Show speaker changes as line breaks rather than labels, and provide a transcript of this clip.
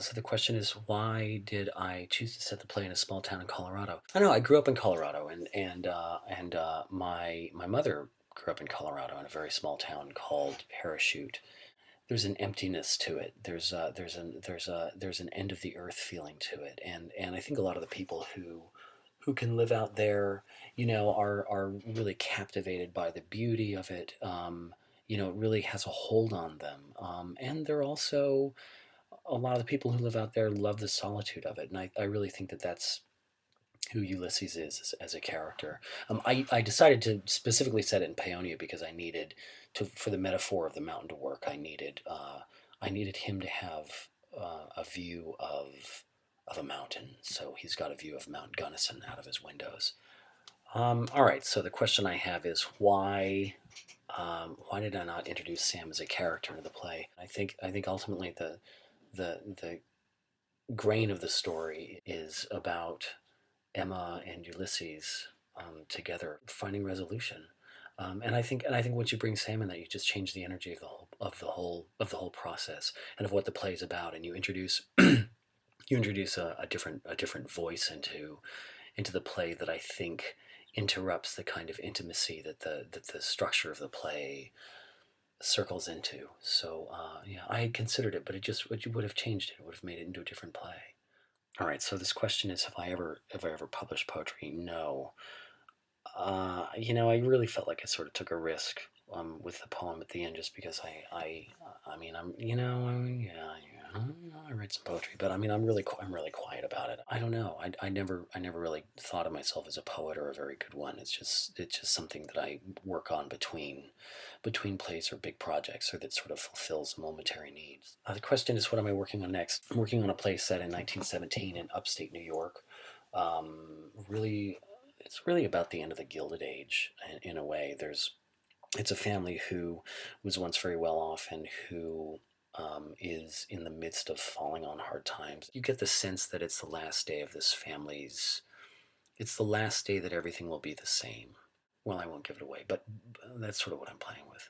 So the question is, why did I choose to set the play in a small town in Colorado? I don't know. I grew up in Colorado, and my mother grew up in Colorado in a very small town called Parachute. There's an emptiness to it. There's an end of the earth feeling to it, and I think a lot of the people who can live out there, are really captivated by the beauty of it. It really has a hold on them, and they're also a lot of the people who live out there love the solitude of it, and I really think that that's who Ulysses is as a character. I decided to specifically set it in Paonia because I needed for the metaphor of the mountain to work. I needed him to have a view of a mountain, so he's got a view of Mount Gunnison out of his windows. All right, so the question I have is why did I not introduce Sam as a character into the play? I think ultimately the grain of the story is about Emma and Ulysses together finding resolution. And I think once you bring Sam in, that you just change the energy of the whole process and of what the play is about, and you introduce a different voice into the play that I think interrupts the kind of intimacy that the structure of the play circles into. So yeah, I had considered it, but it would have changed it. It would have made it into a different play. All right. So this question is: have I ever published poetry? No. I really felt like I sort of took a risk with the poem at the end, just because I mean, yeah, I write some poetry, but I mean, I'm really quiet about it. I don't know. I never really thought of myself as a poet or a very good one. It's just something that I work on between plays or big projects, or that sort of fulfills momentary needs. The question is, what am I working on next? I'm working on a play set in 1917 in upstate New York. Really, it's really about the end of the Gilded Age in a way. It's a family who was once very well off, and who is in the midst of falling on hard times. You get the sense that it's the last day of this family's. It's the last day that everything will be the same. Well, I won't give it away, but that's sort of what I'm playing with.